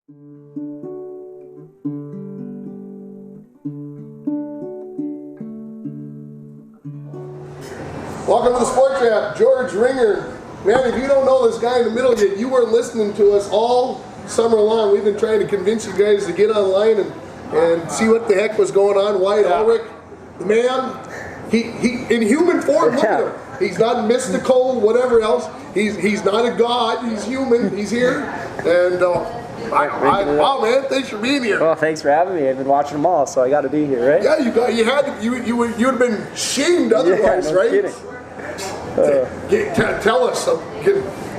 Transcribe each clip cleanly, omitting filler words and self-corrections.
Welcome to the Sport Trap, George Ringer. Man, if you don't know this guy in the middle yet, you were listening to us all summer long. We've been trying to convince you guys to get online and see what the heck was going on. Wyatt Ulrich, the man, he in human form, look at him. He's not mystical, whatever else. He's not a god, he's human, he's here. And wow, man, thanks for being here. Well, thanks for having me. I've been watching them all, so I got to be here, right? Yeah, you would have been shamed otherwise, no right? Kidding. Tell us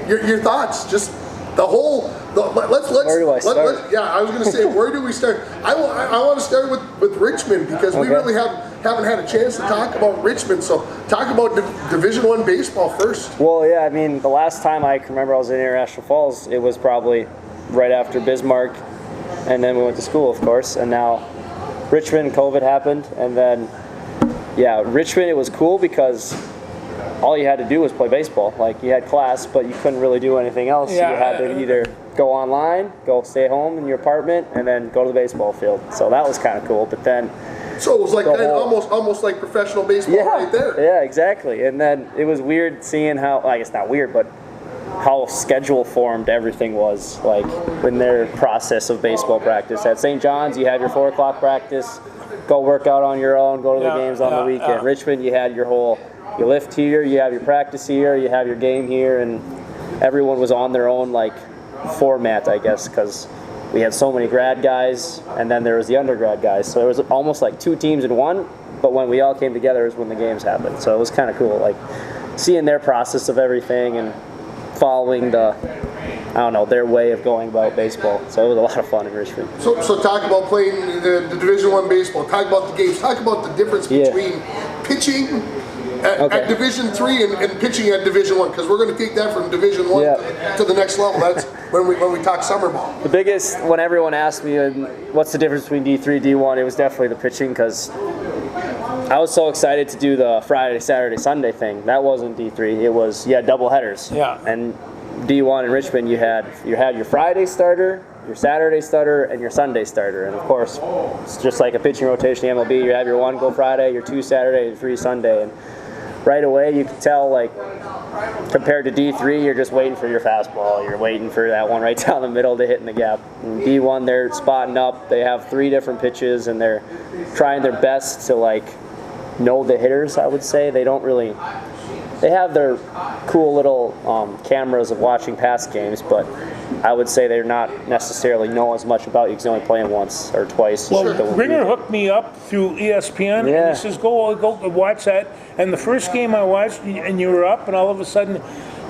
your thoughts. Just the whole. Let's. Where do I start? Yeah, I was going to say, where do we start? I want to start with Richmond because we really haven't had a chance to talk about Richmond. So talk about Division I baseball first. Well, yeah, I mean, the last time I can remember I was in Sioux Falls, it was probably right after Bismarck, and then we went to school, of course, and now Richmond, COVID happened, and then Richmond, it was cool because all you had to do was play baseball. Like, you had class, but you couldn't really do anything else. You had to either go online, go stay home in your apartment, and then go to the baseball field. So that was kind of cool. But then, so it was like almost like professional baseball right there. Yeah, exactly. And then it was weird seeing how, I guess not weird, but how schedule formed everything was, like in their process of baseball practice. At St. John's, you had your 4 o'clock practice, go work out on your own, go to the games on the weekend. Richmond, you had your whole. You lift here, you have your practice here, you have your game here, and everyone was on their own like format, I guess, because we had so many grad guys, and then there was the undergrad guys. So it was almost like 2 teams in one, but when we all came together is when the games happened. So it was kind of cool, like seeing their process of everything and following their way of going about baseball. So it was a lot of fun in Richmond. So talk about playing the Division I baseball. Talk about the games. Talk about the difference between pitching at Division III and pitching at Division I, because we're going to take that from Division I to the next level. That's when we talk summer ball. The biggest, when everyone asked me what's the difference between D3 D1, it was definitely the pitching, because I was so excited to do the Friday, Saturday, Sunday thing. That wasn't D3. It was double headers. Yeah. And D1 in Richmond, you had your Friday starter, your Saturday starter, and your Sunday starter. And of course, it's just like a pitching rotation in MLB. You have your 1 go Friday, your 2 Saturday, your 3 Sunday, and right away you can tell, like, compared to D3, you're just waiting for your fastball. You're waiting for that one right down the middle to hit in the gap. In D1, they're spotting up. They have 3 different pitches, and they're trying their best to, like, know the hitters, I would say. They don't really... They have their cool little cameras of watching past games, but I would say they're not necessarily know as much about you because you only play them once or twice. Well, Ringer hooked me up through ESPN, and he says, go watch that. And the first game I watched, and you were up, and all of a sudden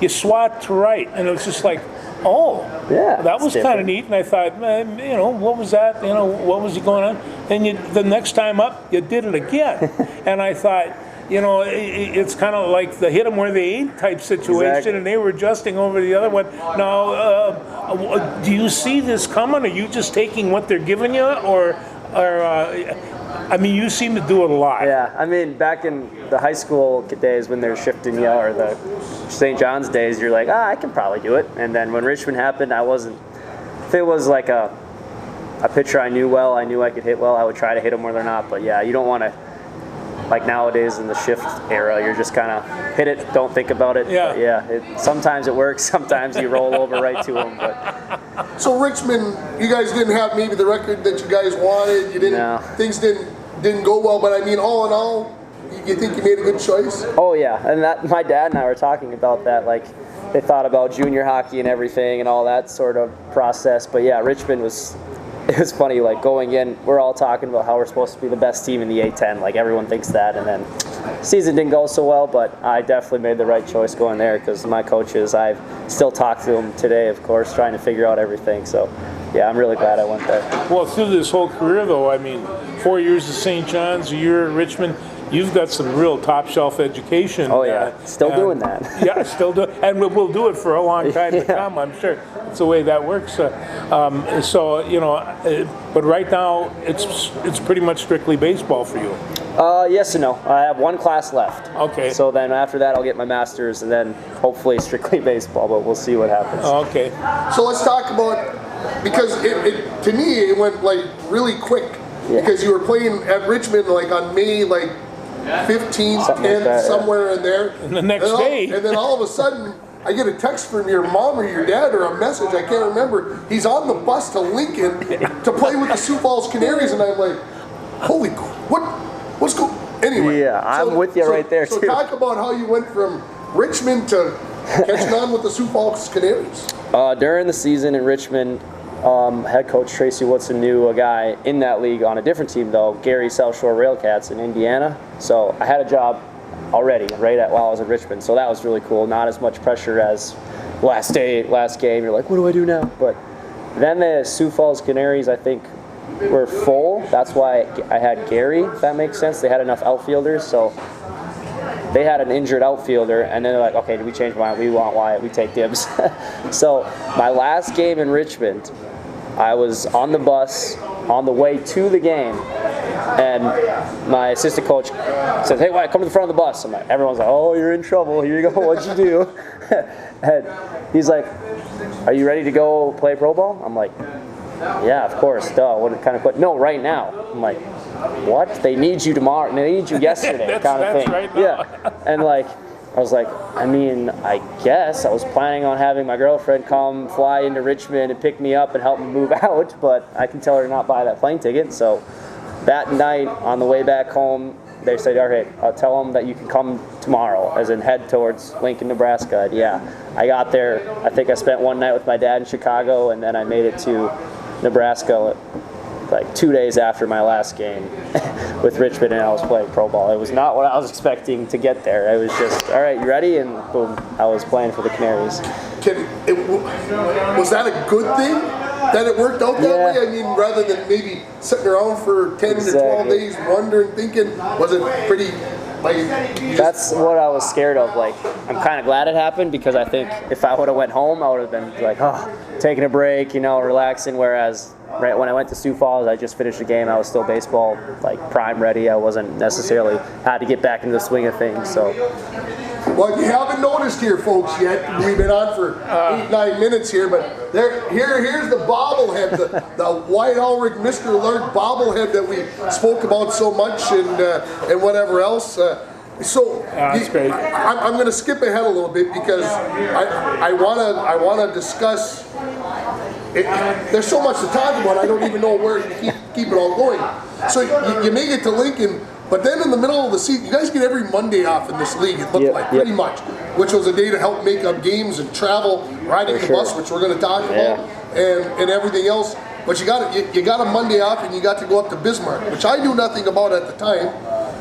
you swat to right, and it was just like, that was kind of neat. And I thought, man, what was that? What was going on? And the next time up, you did it again, and I thought, it's kind of like the hit them where they ain't type situation, and they were adjusting over the other one. Now, do you see this coming? Are you just taking what they're giving you, or I mean, you seem to do it a lot. Yeah, I mean, back in the high school days when they're shifting you, or the St. John's days, you're like, I can probably do it. And then when Richmond happened, I wasn't. If it was like a pitcher I knew well, I knew I could hit well, I would try to hit them where they're not. But yeah, you don't want to. Like nowadays in the shift era, you're just kind of hit it, don't think about it. Yeah. Sometimes it works, sometimes you roll over right to them. But so Richmond, you guys didn't have maybe the record that you guys wanted. You didn't. No. Things didn't go well. But I mean, all in all, you think you made a good choice? Oh yeah, and my dad and I were talking about that. Like, they thought about junior hockey and everything and all that sort of process. But yeah, Richmond was. It was funny, like, going in, we're all talking about how we're supposed to be the best team in the A10. Like, everyone thinks that, and then season didn't go so well, but I definitely made the right choice going there because my coaches, I've still talked to them today, of course, trying to figure out everything. So, yeah, I'm really glad I went there. Well, through this whole career, though, I mean, 4 years at St. John's, a year at Richmond, you've got some real top-shelf education. Oh, yeah. Still doing that. Yeah, still do. And we'll do it for a long time to come, I'm sure. That's the way that works. But right now, it's pretty much strictly baseball for you. Yes and no. I have 1 class left. Okay. So then after that, I'll get my master's, and then hopefully strictly baseball, but we'll see what happens. Okay. So let's talk about because to me it went like really quick because you were playing at Richmond like on May like 15th, 10th, somewhere in there. And the next day. And then all of a sudden, I get a text from your mom or your dad or a message, I can't remember. He's on the bus to Lincoln to play with the Sioux Falls Canaries, and I'm like, holy, what's going on? Anyway. Yeah, I'm with you right there, so too. talk about how you went from Richmond to catching on with the Sioux Falls Canaries. During the season in Richmond, head coach Tracy Woodson knew a guy in that league on a different team, though, Gary South Shore Railcats in Indiana. So I had a job already while I was in Richmond, so that was really cool. Not as much pressure as last game. You're like, what do I do now? But then the Sioux Falls Canaries, I think, were full. That's why I had Gary, if that makes sense. They had enough outfielders, so they had an injured outfielder, and then they're like, okay, did we change our mind? We want Wyatt. We take dibs. So my last game in Richmond, I was on the bus on the way to the game, and my assistant coach said, hey, Wyatt, come to the front of the bus. I'm like, everyone's like, oh, you're in trouble. Here you go. What'd you do? And he's like, are you ready to go play pro ball? I'm like, yeah, of course. Duh. What kind of? No, right now. I'm like, what? They need you tomorrow. They need you yesterday, kind of thing. Right now. Yeah, and like, I was like, I mean, I guess I was planning on having my girlfriend come fly into Richmond and pick me up and help me move out, but I can tell her to not buy that plane ticket. So that night on the way back home, they said, all right, I'll tell them that you can come tomorrow, as in head towards Lincoln, Nebraska. And yeah, I got there. I think I spent one night with my dad in Chicago, and then I made it to Nebraska like 2 days after my last game with Richmond, and I was playing pro ball. It was not what I was expecting to get there. It was just, all right, you ready? And boom, I was playing for the Canaries. Was that a good thing that it worked out that way? I mean, rather than maybe sitting around for 10 to 12 days wondering, thinking, was it pretty... That's what I was scared of. Like, I'm kind of glad it happened, because I think if I would have went home, I would have been like, oh, taking a break, relaxing. Whereas right when I went to Sioux Falls, I just finished the game. I was still baseball, like, prime ready. I wasn't necessarily had to get back into the swing of things. So. Well, you haven't noticed here, folks, yet. We've been on for 8-9 minutes here, but here's the bobblehead, the White Ulrich Mr. Lurk bobblehead that we spoke about so much, and whatever else. That's great. I'm going to skip ahead a little bit, because I want to discuss. There's so much to talk about. I don't even know where to keep it all going. So you make it to Lincoln. But then in the middle of the season, you guys get every Monday off in this league, it looked like, pretty much, which was a day to help make up games and travel, riding the bus, which we're going to talk about, and everything else. But you got a Monday off, and you got to go up to Bismarck, which I knew nothing about at the time.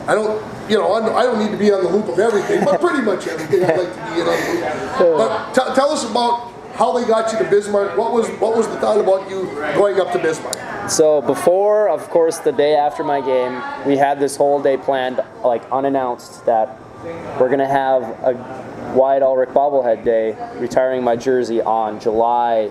I don't need to be on the loop of everything, but pretty much everything I'd like to be in on the loop. But tell us about how they got you to Bismarck. What was the thought about you going up to Bismarck? So before, of course, the day after my game, we had this whole day planned, like unannounced, that we're going to have a Wyatt Ulrich bobblehead day, retiring my jersey on July,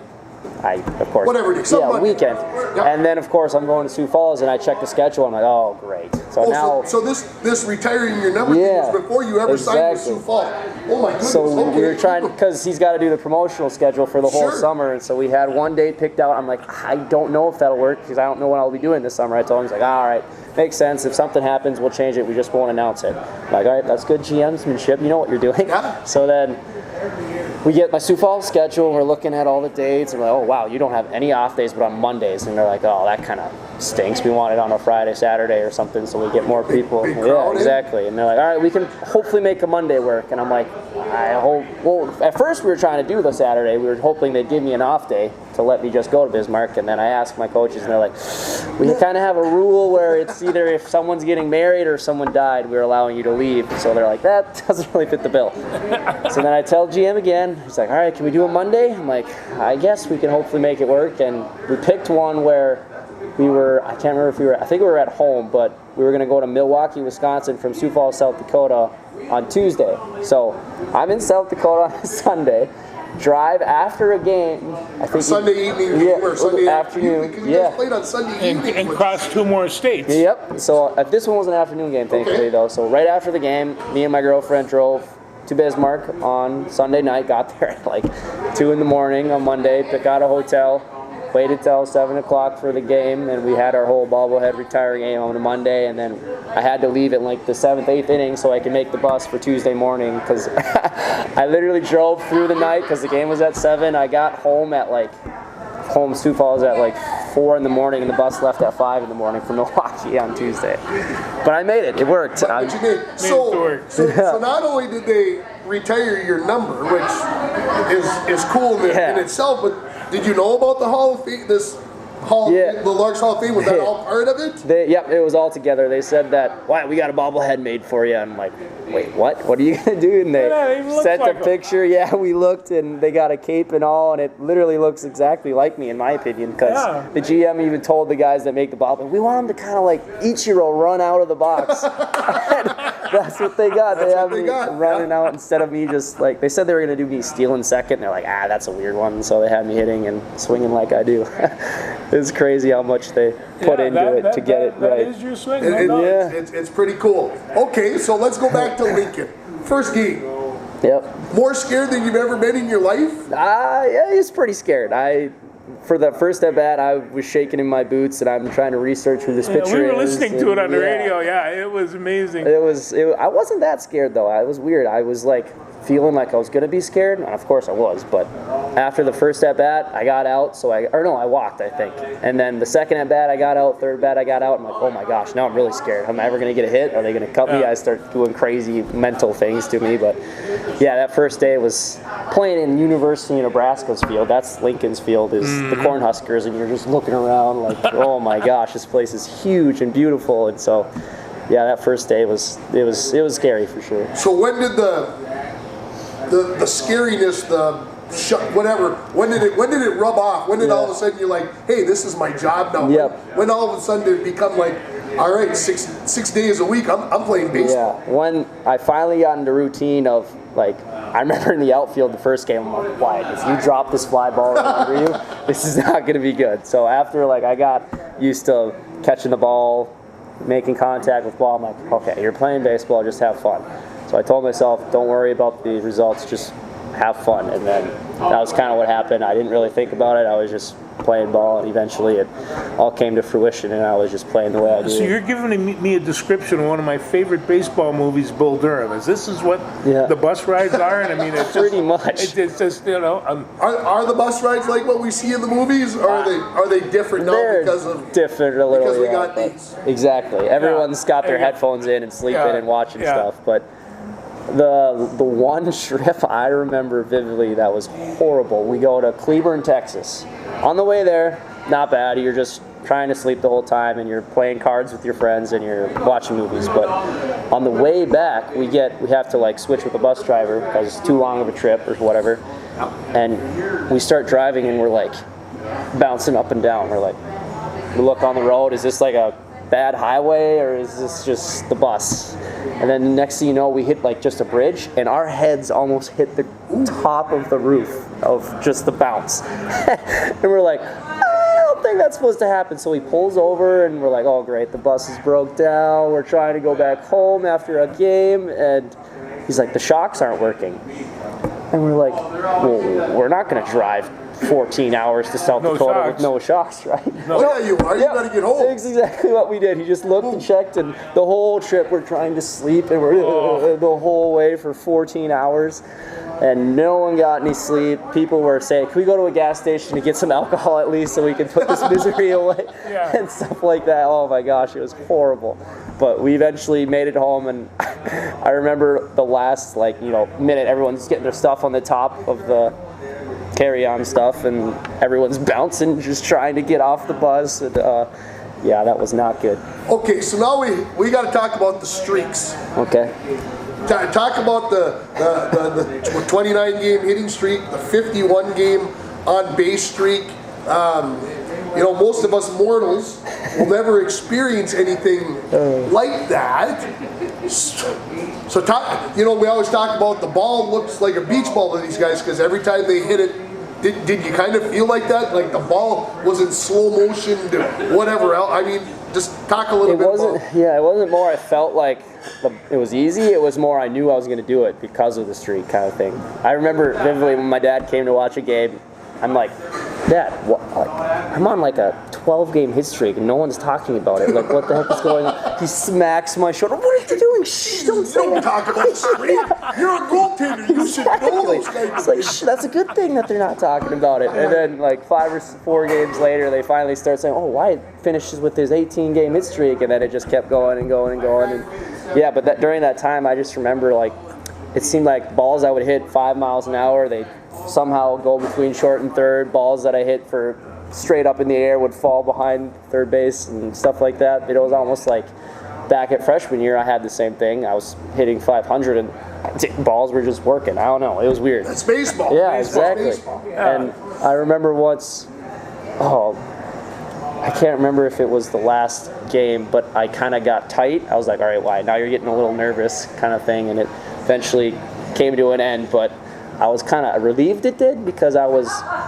whatever it is, weekend. Yep. And then, of course, I'm going to Sioux Falls, and I check the schedule. I'm like, oh, great. So this retiring your number thing was before you ever signed with Sioux Falls. Oh my goodness. So we were trying, because he's got to do the promotional schedule for the whole summer, and so we had one date picked out. I'm like, I don't know if that'll work, because I don't know what I'll be doing this summer. I told him, he's like, all right, makes sense. If something happens, we'll change it. We just won't announce it. I'm like, all right, that's good GMsmanship. You know what you're doing. Yeah. So then we get my Sioux Falls schedule, and we're looking at all the dates, and we're like, oh, wow, you don't have any off days but on Mondays. And they're like, oh, that kind of stinks. We want it on a Friday, Saturday or something, so we get more people. Big crowd, exactly. And they're like, all right, we can hopefully make a Monday work. And I'm like, I hope. Well, at first we were trying to do the Saturday. We were hoping they'd give me an off day to let me just go to Bismarck. And then I asked my coaches, and they're like, we kind of have a rule where it's either if someone's getting married or someone died, we're allowing you to leave. So they're like, that doesn't really fit the bill. So then I tell GM again. He's like, all right, can we do a Monday? I'm like, I guess we can hopefully make it work. And we picked one where we were, I can't remember if I think we were at home, but we were going to go to Milwaukee, Wisconsin from Sioux Falls, South Dakota on Tuesday. So I'm in South Dakota on Sunday, drive after a game. I think Sunday evening or Sunday afternoon. Because you guys played on Sunday evening. And cross 2 more states. Yep. So this one was an afternoon game, thankfully, though. So right after the game, me and my girlfriend drove to Bismarck on Sunday night, got there at like 2 in the morning on Monday, got a hotel, waited till 7 o'clock for the game, and we had our whole bobblehead retire game on a Monday, and then I had to leave at like the 7th, 8th inning so I could make the bus for Tuesday morning, because I literally drove through the night because the game was at 7. I got home at Sioux Falls at like 4 in the morning, and the bus left at 5 in the morning from Milwaukee on Tuesday. But I made it. It worked. But you did. So not only did they retire your number, which is cool in itself, but did you know about the Hall of Fame? The Larks Hall of Fame, was that all part of it? Yep, it was all together. They said that, "Wow, we got a bobblehead made for you." I'm like, "Wait, what? What are you gonna do?" And they sent a picture. Yeah, we looked, and they got a cape and all, and it literally looks exactly like me, in my opinion, because the GM even told the guys that make the bobblehead, "We want them to kind of like Ichiro run out of the box." That's what they got. They have me running out instead of me just like, they said they were going to do me stealing second. And they're like, that's a weird one. So they had me hitting and swinging like I do. It's crazy how much they put into it to get it right. That is your swing. It's pretty cool. Okay, so let's go back to Lincoln. First game. Yep. More scared than you've ever been in your life? Yeah, he was pretty scared. For the first at bat, I was shaking in my boots, and I'm trying to research who this pitcher is. We were listening to it on the radio. Yeah, it was amazing. I wasn't that scared though. It was weird. I was like feeling like I was gonna be scared, and of course I was. But after the first at bat, I got out. I walked, I think. And then the second at bat, I got out. Third bat, I got out. I'm like, oh my gosh, now I'm really scared. Am I ever gonna get a hit? Are they gonna cut me? I start doing crazy mental things to me. But yeah, that first day was playing in University of Nebraska's field. That's Lincoln's field, is the Cornhuskers, and you're just looking around like, oh my gosh, this place is huge and beautiful. And so, yeah, that first day was scary for sure. So when did the scariness, when did it rub off? When did all of a sudden you're like, hey, this is my job now? Yep. When all of a sudden did it become like, all right, six days a week, I'm playing baseball? Yeah, when I finally got into routine of, like, I remember in the outfield the first game, I'm like, Wyatt, if you drop this fly ball under you, this is not going to be good. So after, like, I got used to catching the ball, making contact with the ball, I'm like, okay, you're playing baseball, just have fun. So I told myself, don't worry about the results, just have fun. And then that was kind of what happened. I didn't really think about it. I was just playing ball, and eventually it all came to fruition, and I was just playing the way I do. So you're giving me a description of one of my favorite baseball movies, Bull Durham. This is what the bus rides are? And I mean, it's pretty much. It's just, you know. Are the bus rides like what we see in the movies, or are they different now because of different a little? Because we got these. Exactly. Everyone's got their headphones in and sleeping and watching stuff, but. The one trip I remember vividly that was horrible. We go to Cleburne, Texas. On the way there, not bad. You're just trying to sleep the whole time, and you're playing cards with your friends, and you're watching movies. But on the way back, we have to like switch with the bus driver because it's too long of a trip or whatever. And we start driving, and we're like bouncing up and down. We're like, we look on the road. Is this like a bad highway, or is this just the bus? And then the next thing you know, we hit like just a bridge, and our heads almost hit the top of the roof of just the bounce. And we're like, I don't think that's supposed to happen. So he pulls over, and we're like, oh great, the bus is broke down. We're trying to go back home after a game, and he's like, the shocks aren't working. And we're like, well, we're not going to drive 14 hours to South Dakota with no shocks, right? No. Oh, yeah, you are. You got to get home. That's exactly what we did. He just looked and checked, and the whole trip we're trying to sleep, and we're the whole way for 14 hours, and no one got any sleep. People were saying, can we go to a gas station to get some alcohol at least so we can put this misery away? And stuff like that. Oh my gosh, it was horrible. But we eventually made it home, and I remember the last minute, everyone's getting their stuff on the top of the carry-on stuff, and everyone's bouncing, just trying to get off the bus. And, yeah, that was not good. Okay, so now we got to talk about the streaks. Okay. Talk about the 29-game hitting streak, the 51-game on-base streak. Most of us mortals will never experience anything like that. So we always talk about the ball looks like a beach ball to these guys because every time they hit it, did you kind of feel like that? Like the ball was in slow motion to whatever else? I mean, just talk a little bit about. Yeah, it wasn't more I felt like it was easy. It was more I knew I was going to do it because of the streak kind of thing. I remember vividly when my dad came to watch a game, I'm like, Dad, I'm on like a 12-game hit streak and no one's talking about it. Like, what the heck is going on? He smacks my shoulder. What are you doing? Shh, don't say Don't that. talk about streak. You're a goaltender. You should know those guys. It's like, shh, that's a good thing that they're not talking about it. And then like 5 or 4 games later, they finally start saying, oh, Wyatt finishes with his 18-game hit streak, and then it just kept going and going and going. And yeah, but during that time, I just remember like it seemed like balls I would hit 5 miles an hour, they somehow go between short and third. Balls that I hit for straight up in the air would fall behind third base and stuff like that. It was almost like back at freshman year, I had the same thing. I was hitting 500 and balls were just working. I don't know. It was weird. That's baseball. Yeah, Baseball, exactly. baseball. And I remember once, I can't remember if it was the last game, but I kind of got tight. I was like, all right, why? Now you're getting a little nervous kind of thing. And it eventually came to an end, but I was kind of relieved it did, because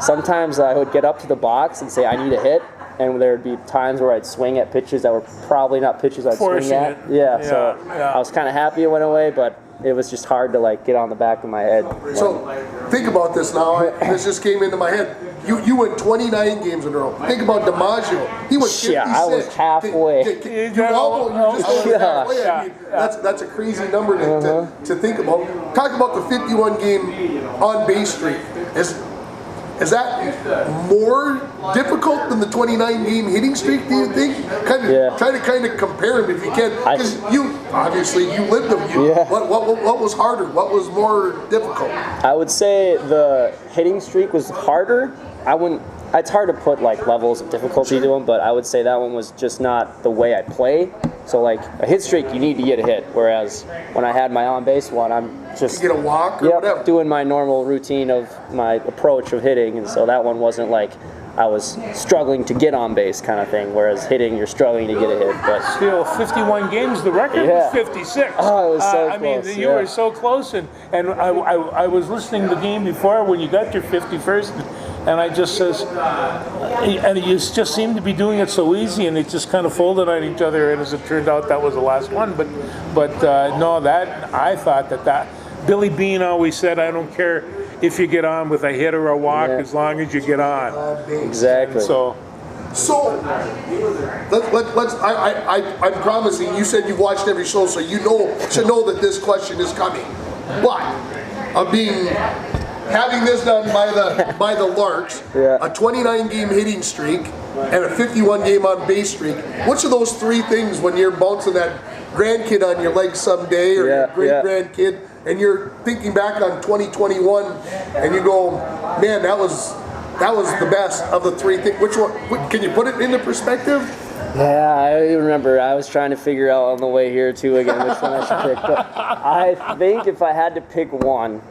sometimes I would get up to the box and say, I need a hit. And there would be times where I'd swing at pitches that were probably not pitches I'd swing at. So I was kind of happy it went away, but it was just hard to like get on the back of my head. So think about this now. This just came into my head. You went 29 games in a row. Think about DiMaggio. He went 56. Yeah, I was halfway. You almost, just over halfway. I mean, that's a crazy number to think about. Talk about the 51 game on base streak. Is that more difficult than the 29 game hitting streak, do you think? Try to compare them if you can. Because you lived them. What was harder? What was more difficult? I would say the hitting streak was harder. It's hard to put like levels of difficulty to them, but I would say that one was just not the way I play. So like a hit streak, you need to get a hit. Whereas when I had my on base one, I'm just get a walk or whatever, doing my normal routine of my approach of hitting, and so that one wasn't like I was struggling to get on base kind of thing. Whereas hitting, you're struggling to get a hit. But still, 51 games. The record was 56. Oh, it was so close. I mean, you were so close, and I was listening to the game before when you got your 51st. And I just says, and you just seemed to be doing it so easy, and it just kind of folded on each other. And as it turned out, that was the last one. But no, that I thought that Billy Bean always said, I don't care if you get on with a hit or a walk, as long as you get on. Exactly. And so let's. I'm promising. You said you've watched every show, so you should know that this question is coming. But having this done by the Larks, a 29 game hitting streak and a 51 game on base streak. Which of those three things, when you're bouncing that grandkid on your leg someday, or your great grandkid, and you're thinking back on 2021, and you go, man, that was the best of the three things. Which one? Can you put it into perspective? Yeah, I remember. I was trying to figure out on the way here too again which one I should pick. But I think if I had to pick one,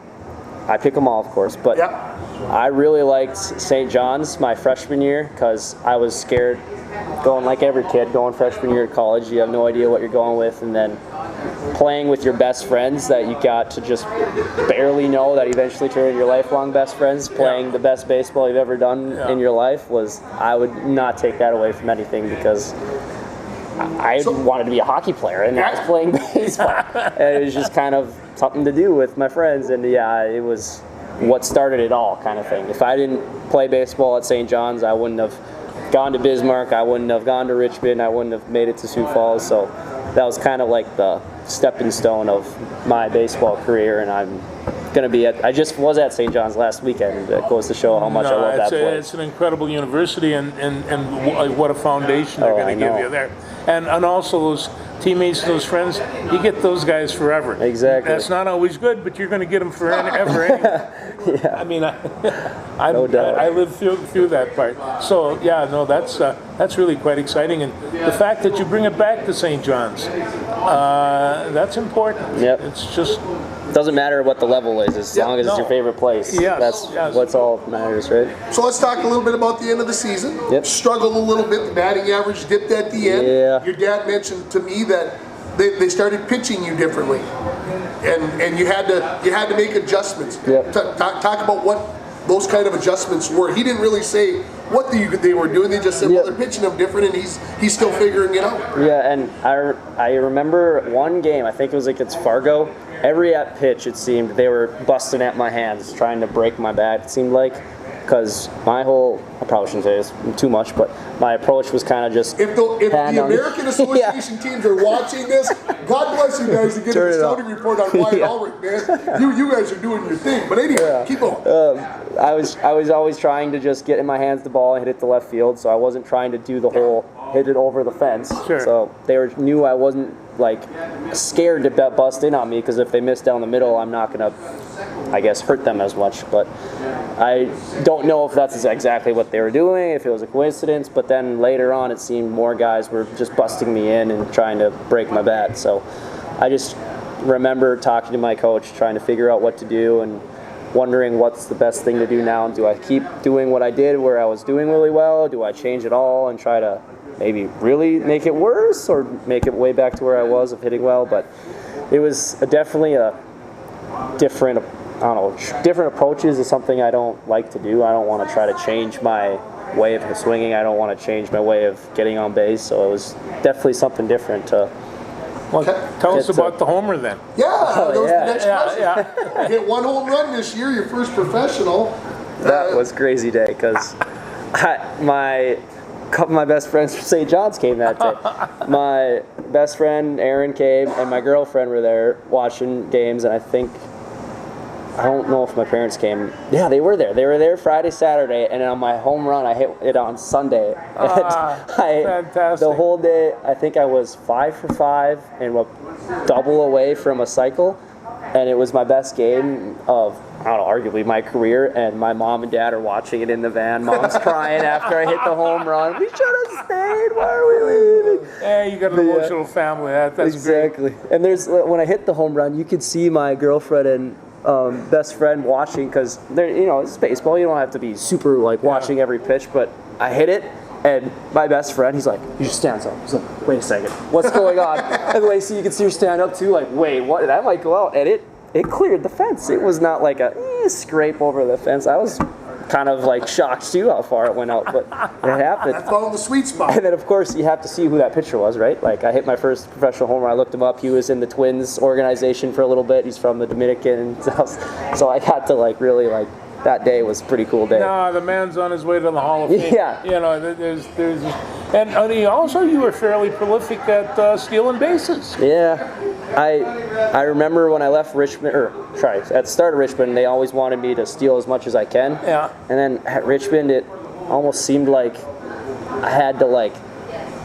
I pick them all, of course, but I really liked St. John's my freshman year, because I was scared going like every kid going freshman year of college. You have no idea what you're going with, and then playing with your best friends that you got to just barely know that eventually turn into your lifelong best friends, playing the best baseball you've ever done in your life I would not take that away from anything, because I wanted to be a hockey player and I was playing baseball. And it was just kind of something to do with my friends, and it was what started it all kind of thing. If I didn't play baseball at St. John's, I wouldn't have gone to Bismarck, I wouldn't have gone to Richmond, I wouldn't have made it to Sioux Falls. So that was kind of like the stepping stone of my baseball career, and I'm going to be I just was at St. John's last weekend. It goes to show how much I love that place. It's an incredible university, and what a foundation they're going to give you there. And also those teammates, those friends, you get those guys forever. Exactly. That's not always good, but you're going to get them forever anyway. I mean, I lived through that part. So that's really quite exciting, and the fact that you bring it back to St. John's, that's important. Yep. It's just. Doesn't matter what the level is, as long as it's your favorite place. That's what's all that matters, right? So let's talk a little bit about the end of the season. Struggled a little bit. The batting average dipped at the end. Your dad mentioned to me that they started pitching you differently, and you had to make adjustments. Talk about what those kind of adjustments were. He didn't really say what they were doing. They just said, well, they're pitching him different, and he's still figuring it out. Yeah, and I remember one game, I think it was against Fargo. Every at pitch, it seemed, they were busting at my hands, trying to break my bat, it seemed like. because my whole, I probably shouldn't say this too much, but my approach was kind of just if the American Association teams are watching this, God bless you guys to get a scouting report on Wyatt Allred, man. You guys are doing your thing. But anyway, keep going. I was always trying to just get in my hands the ball and hit it to left field, so I wasn't trying to do the whole hit it over the fence. Sure. So they knew I wasn't like scared to bust in on me, because if they missed down the middle, I'm not gonna, I guess, hurt them as much. But I don't know if that's exactly what they were doing, if it was a coincidence, but then later on it seemed more guys were just busting me in and trying to break my bat. So I just remember talking to my coach, trying to figure out what to do and wondering what's the best thing to do now. Do I keep doing what I did where I was doing really well? Do I change it all and try to maybe really make it worse, or make it way back to where I was of hitting well? But it was definitely a different, different approaches is something I don't like to do. I don't want to try to change my way of swinging. I don't want to change my way of getting on base. So it was definitely something different to. Well, tell us about the homer then. Yeah, that was the next question. You hit 1 home run this year, your first professional. That was a crazy day, because my couple of my best friends from St. John's came that day. My best friend Aaron came, and my girlfriend were there watching games, and I don't know if my parents came. Yeah, they were there. They were there Friday, Saturday, and on my home run, I hit it on Sunday. Fantastic. The whole day, I think I was 5 for 5 and a double away from a cycle, and it was my best game of, I don't know, arguably my career. And my mom and dad are watching it in the van. Mom's crying after I hit the home run. We should have stayed. Why are we leaving? Yeah, you got an emotional family. That's exactly. Great. And when I hit the home run, you could see my girlfriend and best friend watching, because it's baseball. You don't have to be super watching every pitch. But I hit it, and my best friend, he's like, "You just stand up." He's like, "Wait a second, what's going on?" And the way you can see her stand up too, like, "Wait, what? That might go out." And it cleared the fence. It was not like a scrape over the fence. I was kind of shocked too how far it went out, but it happened. That's all the sweet spot. And then of course you have to see who that pitcher was, right? I hit my first professional homer. I looked him up. He was in the Twins organization for a little bit. He's from the Dominican, so I got to really that day was a pretty cool day. No, the man's on his way to the Hall of Fame. Yeah. There's and also you were fairly prolific at stealing bases. Yeah. I remember when I left Richmond, at the start of Richmond, they always wanted me to steal as much as I can. Yeah. And then at Richmond, it almost seemed like I had to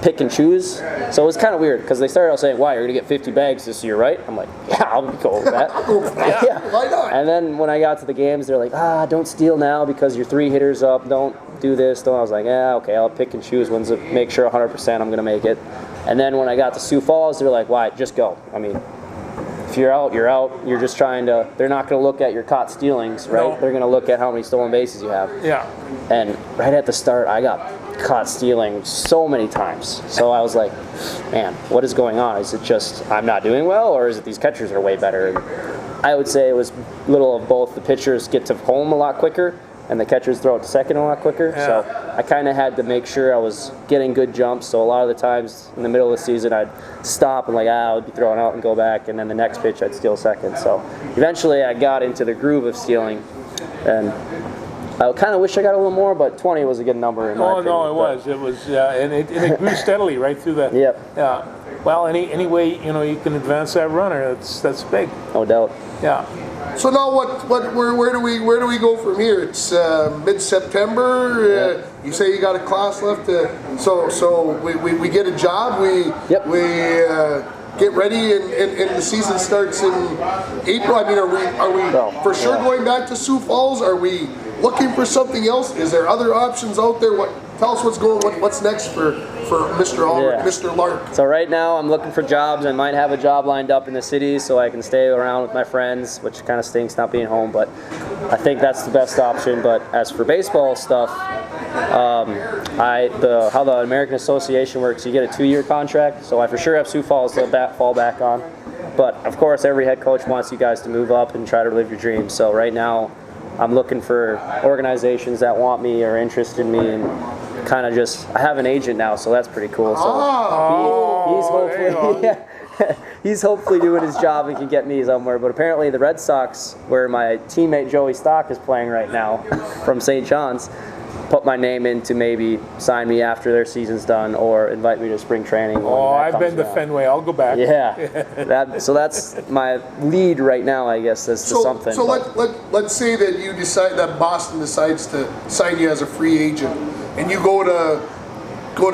pick and choose. So it was kind of weird, because they started out saying, "Wow, you're gonna get 50 bags this year, right?" I'm like, "Yeah, I'll go with that." I'll go with that. Yeah. Why not? And then when I got to the games, they're like, "Don't steal now because you're 3 hitters up. Don't do this." I was like, "Yeah, okay, I'll pick and choose ones to make sure 100% I'm gonna make it." And then when I got to Sioux Falls, they're like, "Why? Just go. I mean, if you're out, you're out. You're just trying to." They're not going to look at your caught stealings, right? No. They're going to look at how many stolen bases you have. Yeah. And right at the start, I got caught stealing so many times. So I was like, "Man, what is going on? Is it just I'm not doing well, or is it these catchers are way better?" And I would say it was a little of both. The pitchers get to home a lot quicker, and the catchers throw it to second a lot quicker. Yeah. So I kind of had to make sure I was getting good jumps. So a lot of the times in the middle of the season, I'd stop and I would be throwing out and go back, and then the next pitch I'd steal second. So eventually I got into the groove of stealing, and I kind of wish I got a little more, but 20 was a good number in my opinion. No, it was, and it grew steadily right through that. Yep. Yeah. Well, any way you can advance that runner, that's big. No doubt. Yeah. So now where do we go from here? It's mid-September. You say you got a class left. So we get a job. We get ready, and the season starts in April. I mean, are we for sure going back to Sioux Falls? Are we looking for something else? Is there other options out there? Tell us what's next for Mr. Allred, Mr. Lark. So right now I'm looking for jobs. I might have a job lined up in the city so I can stay around with my friends, which kind of stinks not being home, but I think that's the best option. But as for baseball stuff, how the American Association works, you get a 2-year contract, so I for sure have Sioux Falls to fall back on. But of course every head coach wants you guys to move up and try to live your dreams. So right now I'm looking for organizations that want me or interested in me, and kind of I have an agent now, so that's pretty cool. So he's hopefully he's hopefully doing his job and can get me somewhere. But apparently the Red Sox, where my teammate Joey Stock is playing right now from St. John's, put my name in to maybe sign me after their season's done or invite me to spring training. I've been to Fenway. I'll go back. Yeah. So that's my lead right now, I guess, as to something. So let's say that you decide that Boston decides to sign you as a free agent, and you go to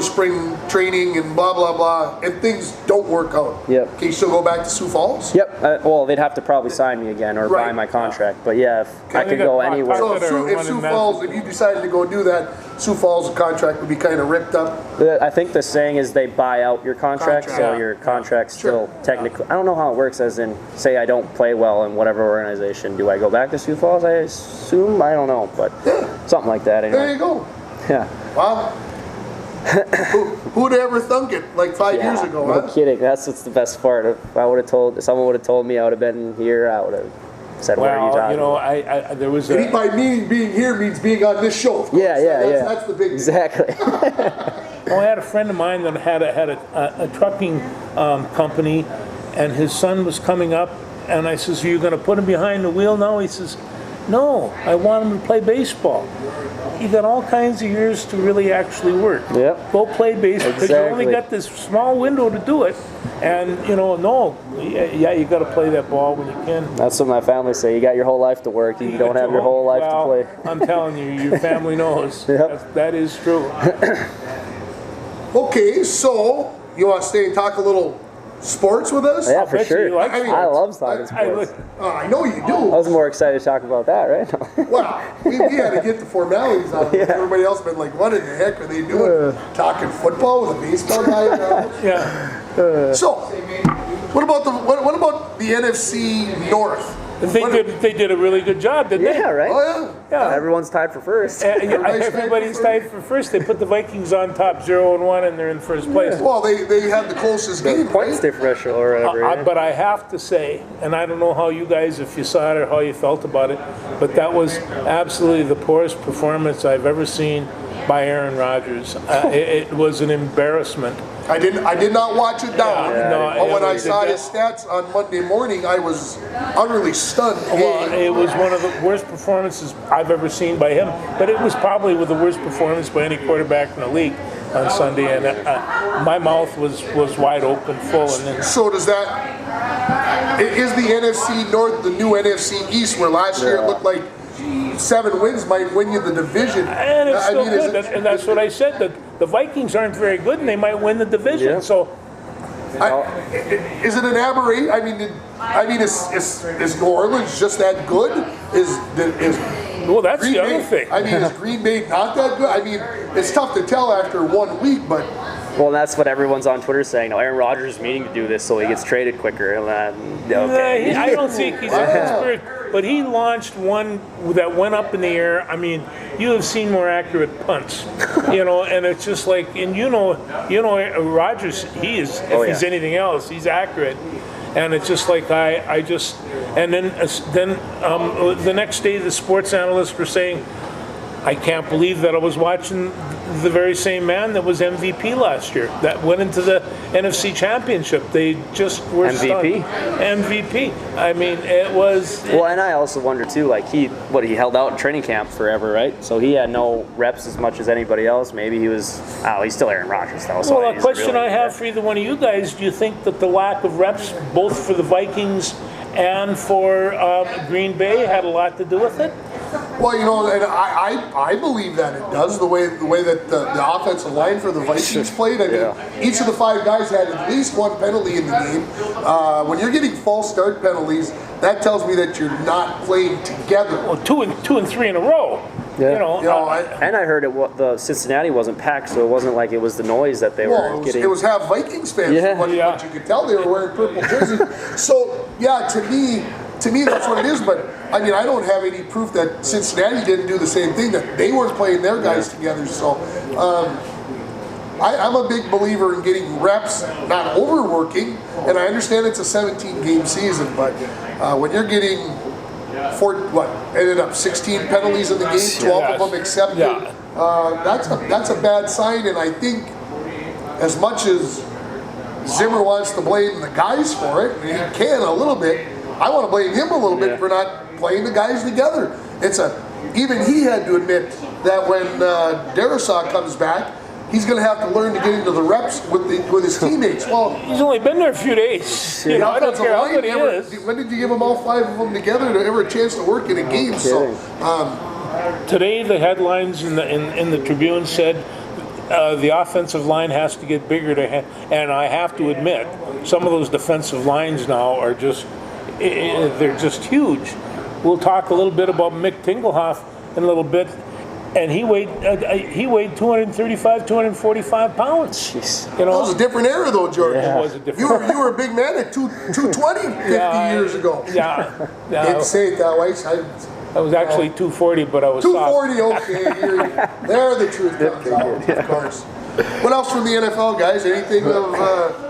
spring training and blah blah blah, and things don't work out. Yep. Can you still go back to Sioux Falls? Yep. Well, they'd have to probably sign me again or buy my contract. But yeah, if I could go anywhere. So if Sioux Falls, if you decided to go do that, Sioux Falls' contract would be kind of ripped up. I think the saying is they buy out your contract, so your contract's still technically. I don't know how it works. As in, say I don't play well in whatever organization, do I go back to Sioux Falls? I assume. I don't know, but something like that. Anyway. There you go. Yeah. Wow. Who'd ever thunk it like 5 years ago? No kidding. That's what's the best part. If someone would have told me, I would have been here. I would have said, "What are you talking about?" There was by meaning being here means being on this show. Yeah. That's the big exactly. I had a friend of mine that had a trucking company, and his son was coming up, and I says, "Are you going to put him behind the wheel now?" He says, "No, I want him to play baseball." You got all kinds of years to really actually work. Yep. Go play baseball because you only Exactly. got this small window to do it, and you got to play that ball when you can. That's what my family say. You got your whole life to work. You don't have your whole life to play. I'm telling you, your family knows. Yep. That is true. Okay, so you want to stay and talk a little sports with us? Yeah, for bet you sure. like I love talking sports. I know you I do. was more excited to talk about that, right? Well, we had to get the formalities out of it. Everybody else been like, what in the heck are they doing? Talking football with a baseball guy now? Yeah. So, what about the NFC North? They did a really good job, didn't they? Yeah, right? Oh, Yeah. Everyone's tied for first. Everybody's tied for first. They put the Vikings on top 0-1, and they're in first place. Well, they had the closest game, Points right? differential or whatever. But I have to say, and I don't know how you guys, if you saw it or how you felt about it, but that was absolutely the poorest performance I've ever seen by Aaron Rodgers. It was an embarrassment. I did not watch it down. But when I saw it- his stats on Monday morning, I was utterly stunned. Well, it was one of the worst performances I've ever seen by him, but it was probably the worst performance by any quarterback in the league on Sunday, and my mouth was wide open, full. And then, So is the NFC North the new NFC East, where last year it looked like 7 wins might win you the division? and it's still good, and that's what I said. That the Vikings aren't very good, and they might win the division. Yeah. So is it an aberration? I mean, is New Orleans just that good? well, that's Green the other Bay, thing. I mean, is Green Bay not that good? I mean, it's tough to tell after 1 week, but Well, that's what everyone's on Twitter saying. No, Aaron Rodgers is meaning to do this so he gets traded quicker. And okay. I don't think he's in that spirit. But he launched one that went up in the air. I mean, you have seen more accurate punts, and it's just like, and Rodgers, he is, if he's anything else, he's accurate. And it's just like and then the next day the sports analysts were saying, I can't believe that I was watching the very same man that was MVP last year, that went into the NFC Championship. They just were MVP? stunned. MVP. I mean, it was... Well, and I also wonder, too, like, he held out in training camp forever, right? So he had no reps as much as anybody else. Maybe he was... he's still Aaron Rodgers, though. So Well, a question I have for either one of you guys, do you think that the lack of reps, both for the Vikings and for Green Bay, had a lot to do with it? well, and I believe that it does, the way that the offensive line for the Vikings played. I mean, each of the 5 guys had at least 1 penalty in the game. When you're getting false start penalties, that tells me that you're not playing together. Well, 2 and 3 in a row. Yeah. And I heard the Cincinnati wasn't packed, so it wasn't like it was the noise that they were getting. It was half Vikings fans. Yeah. What you could tell, they were wearing purple jerseys. So to me, that's what it is. But I mean, I don't have any proof that Cincinnati didn't do the same thing, that they weren't playing their guys together. So I'm a big believer in getting reps, not overworking. And I understand it's a 17-game season, but when you're getting ended up 16 penalties in the game, 12 of them accepted. That's a bad sign, and I think as much as Zimmer wants to blame the guys for it, and he can a little bit. I want to blame him a little bit for not playing the guys together. Even he had to admit that when Darisaw comes back, he's going to have to learn to get into the reps with his teammates. Well, he's only been there a few days. You know, I don't care how good he is. When did you give them all 5 of them together to ever a chance to work in a game? So today the headlines in the Tribune said the offensive line has to get bigger and I have to admit, some of those defensive lines now are they're just huge. We'll talk a little bit about Mick Tingelhoff in a little bit. And he weighed 235, 245 pounds. Jeez. You know? That was a different era, though, George. Yeah. It was a different You were a big man at 220 50 years ago. Yeah. Didn't say it that way. I was actually 240, but I was 240, soft. okay. There the truth comes out, of course. What else from the NFL, guys? Anything of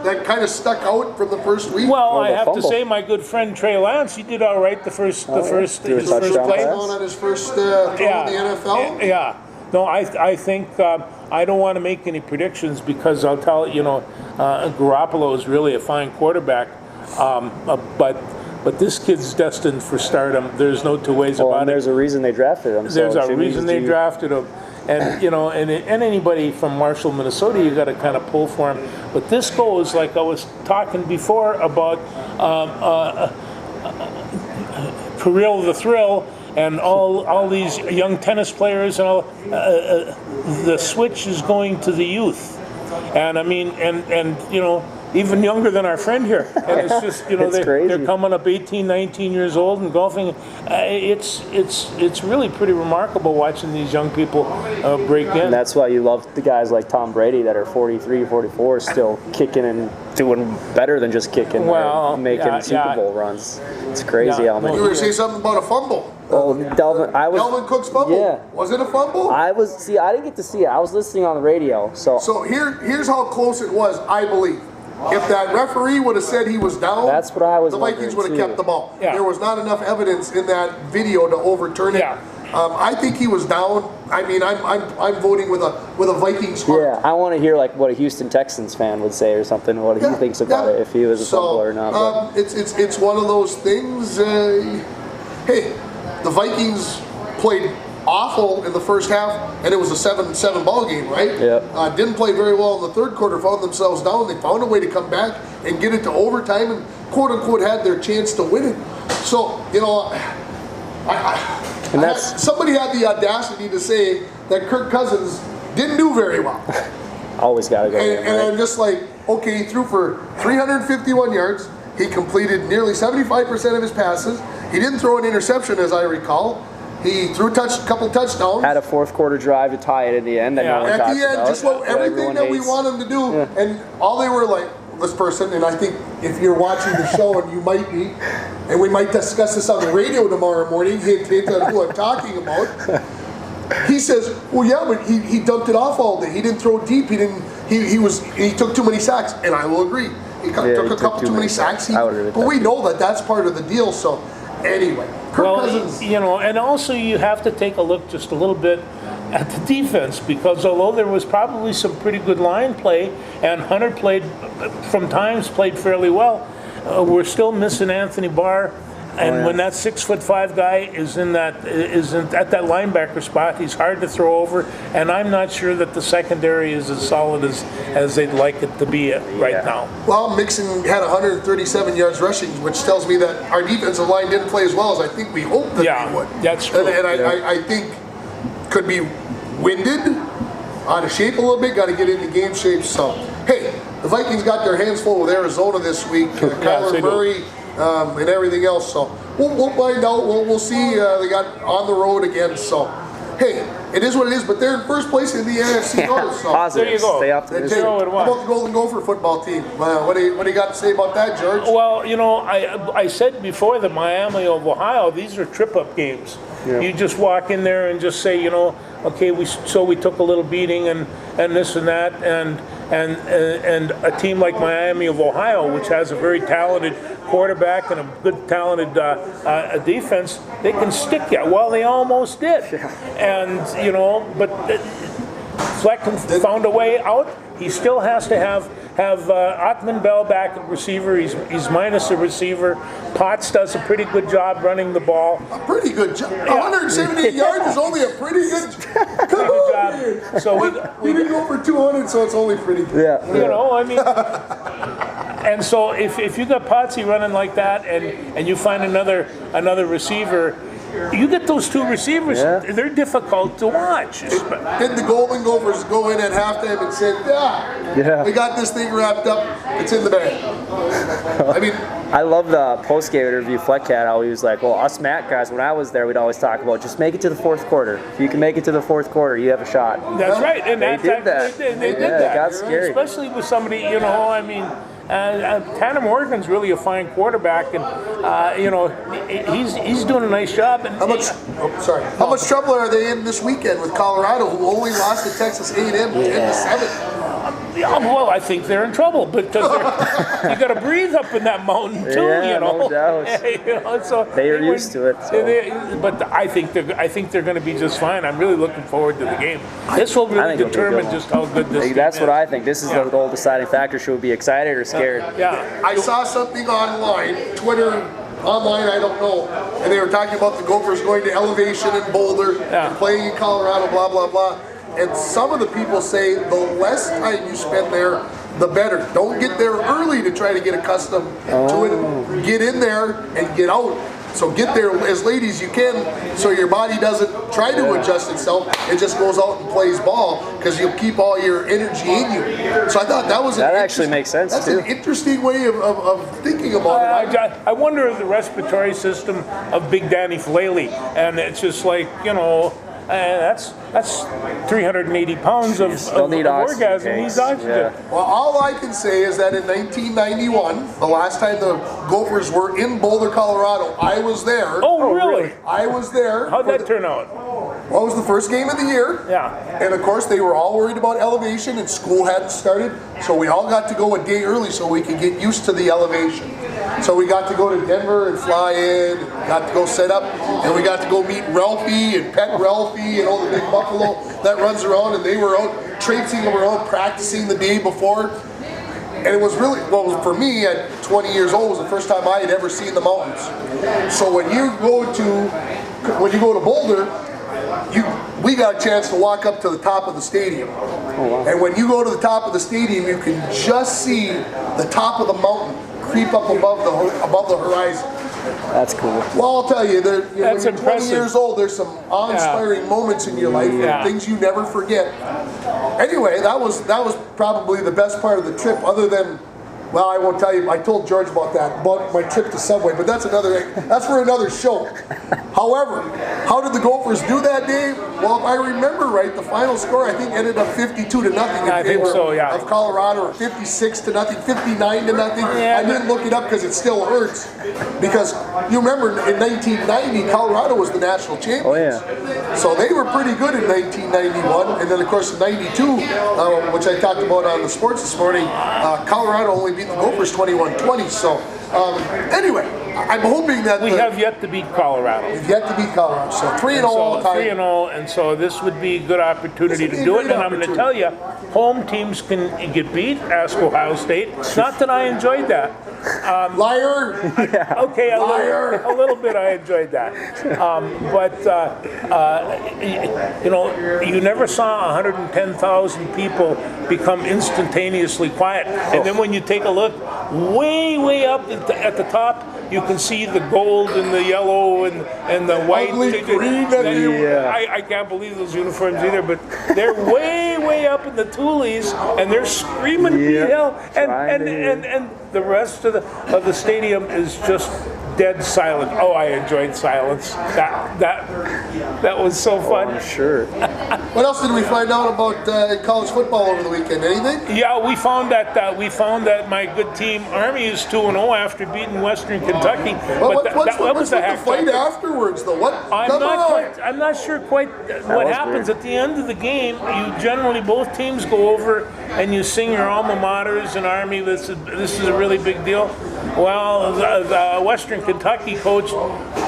that kind of stuck out from the first week? Well, I have to say, my good friend Trey Lance, he did all right his first play. On his first throw in the NFL? Yeah. No, I think I don't want to make any predictions because I'll tell you, Garoppolo is really a fine quarterback, but this kid's destined for stardom. There's no two ways about it. And there's a reason they drafted him. There's a reason they drafted him. And and anybody from Marshall, Minnesota, you got to kind of pull for him. But this goes like I was talking before about Kirill the Thrill and all these young tennis players and all. The switch is going to the youth, and I mean, and even younger than our friend here. And it's just, they're coming up 18, 19 years old and golfing. It's really pretty remarkable watching these young people break in. And that's why you love the guys like Tom Brady that are 43, 44, still kicking and doing better than just kicking. Well, making Super Bowl runs. It's crazy how many. You were going to say something about a fumble. Oh, Delvin Cook's fumble? Yeah. Was it a fumble? I didn't get to see it. I was listening on the radio. So here's how close it was, I believe. If that referee would have said he was down, that's what I was the Vikings would have kept the ball. Yeah. There was not enough evidence in that video to overturn it. Yeah. I think he was down. I mean, I'm voting with a Vikings heart. Yeah, I want to hear like what a Houston Texans fan would say or something. What he thinks about it, if he was a fumble or not. It's one of those things. Hey, the Vikings played awful in the first half, and it was a 7-7 ball game, right? Yeah. Didn't play very well in the third quarter, found themselves down. They found a way to come back and get it to overtime and quote unquote had their chance to win it. So, somebody had the audacity to say that Kirk Cousins didn't do very well. Always got to go. And I'm just like, okay, he threw for 351 yards. He completed nearly 75% of his passes. He didn't throw an interception, as I recall. He threw a couple touchdowns. Had a fourth quarter drive to tie it in the end. That no one at talks the end, about. just everything that we want him to do. Yeah. And all they were like, this person, and I think if you're watching the show, and you might be, and we might discuss this on the radio tomorrow morning, hint on who I'm talking about. He says, well, yeah, but he dumped it off all day. He didn't throw deep. He took too many sacks, and I will agree. He took a couple too many sacks. But we know that that's part of the deal. So anyway, Kirk Cousins. And also you have to take a look just a little bit at the defense, because although there was probably some pretty good line play, and Hunter played fairly well, we're still missing Anthony Barr. And when that 6'5" guy is at that linebacker spot, he's hard to throw over. And I'm not sure that the secondary is as solid as they'd like it to be right now. Well, Mixon had 137 yards rushing, which tells me that our defensive line didn't play as well as I think we hoped that they would. That's true. And I think could be winded, out of shape a little bit, got to get into game shape. So, hey, the Vikings got their hands full with Arizona this week. Kyler Murray. And everything else, so we'll find out. We'll see. They got on the road again, so hey, it is what it is. But they're in first place in the NFC North. So positive. There you go. Stay optimistic. How about the Golden Gopher football team? What do you got to say about that, George? Well, I said before that Miami of Ohio, these are trip-up games. Yeah. You just walk in there and just say, okay, we took a little beating and this and that, and a team like Miami of Ohio, which has a very talented quarterback and a good talented defense, they can stick you. Well, they almost did, and but Fleck found a way out. he still has to have Ottman Bell back at receiver. He's minus a receiver. Potts does a pretty good job running the ball. A pretty good job. 178 yards is only a pretty good job. So we didn't go for 200, so it's only pretty good. Yeah. You know, I mean. And so if you got Potsy running like that, and you find another receiver, you get those two receivers. Yeah. They're difficult to watch. Did the Golden Gophers go in at halftime and said, Yeah. we got this thing wrapped up, it's in the bag? I mean, I love the post-game interview Fleck had, how he was like, well, us Matt guys, when I was there, we'd always talk about just make it to the fourth quarter. If you can make it to the fourth quarter, you have a shot. That's right. And They did that. They did Yeah, that. it got scary. Especially with somebody, you know, I mean, Tanner Morgan's really a fine quarterback, and you know, he's doing a nice job. And how much trouble are they in this weekend with Colorado, who only lost to Texas A&M 10-7? Yeah, well, I think they're in trouble because you got to breathe up in that mountain too. Yeah, you know, no doubt. You know, so They are used to it. So. But I think they're going to be just fine. I'm really looking forward to the game. This will really determine just how good this. That's team what is. I think. This is the whole deciding factor. Should we be excited or scared? Yeah. I saw something online, Twitter, online, I don't know, and they were talking about the Gophers going to Elevation in Boulder and playing in Colorado, blah, blah, blah. And some of the people say the less time you spend there, the better. Don't get there early to try to get accustomed to it. Get in there and get out. So get there as late as you can so your body doesn't try to adjust itself. It just goes out and plays ball because you'll keep all your energy in you. So I thought that was actually makes sense That's too. an interesting way of thinking about it. I wonder if the respiratory system of Big Danny Falele, and it's just like, you know, that's 380 pounds of orgasm. He needs oxygen. Yeah. Well, all I can say is that in 1991, the last time the Gophers were in Boulder, Colorado, I was there. Oh, really? I was there. How'd that turn out? Well, it was the first game of the year. Yeah. And of course, they were all worried about elevation, and school hadn't started. So we all got to go a day early so we could get used to the elevation. So we got to go to Denver and fly in, got to go set up, and we got to go meet Ralphie and pet Ralphie and all the big buffalo that runs around, and they were out traipsing around practicing the day before. And it was really, well, for me at 20 years old, it was the first time I had ever seen the mountains. So when you go to Boulder, we got a chance to walk up to the top of the stadium. Oh, wow. And when you go to the top of the stadium, you can just see the top of the mountain creep up above the horizon. That's cool. Well, I'll tell you, when you're 20 impressive. years old, there's some awe-inspiring moments in your life and things you never forget. Anyway, that was probably the best part of the trip, other than, well, I won't tell you. I told George about my trip to Subway, but that's for another show. However, how did the Gophers do that day? Well, if I remember right, the final score I think ended up 52-0 in favor of Colorado, or 56-0, 59-0. Yeah, I didn't look it up because it still hurts. Because you remember in 1990, Colorado was the national champions. Oh yeah. So they were pretty good in 1991, and then of course in '92, which I talked about on the sports this morning, Colorado only beat the Gophers 21-20. So anyway, I'm hoping that we have yet to beat Colorado. We've yet to beat Colorado, so 3-0 all the time. 3-0, and so this would be a good opportunity to do it. And I'm going to tell you, home teams can get beat. Ask Ohio State. Not that I enjoyed that. Liar. Okay, a little bit I enjoyed that. But you know, you never saw 110,000 people become instantaneously quiet. And then when you take a look, way up at the top, you can see the gold and the yellow and the white. Green. I can't believe those uniforms either, but they're way up in the Tulies, and they're screaming Pete Hill, and the rest of the stadium is just dead silent. Oh, I enjoyed silence. That was so fun. Oh, sure. What else did we find out about college football over the weekend? Anything? Yeah, we found that my good team Army is 2-0 after beating Western Kentucky. What's the fight afterwards, though? I'm not sure quite what happens weird. at the end of the game. You generally, both teams go over and you sing your alma maters in Army. This is a really big deal. Well, the Western Kentucky coach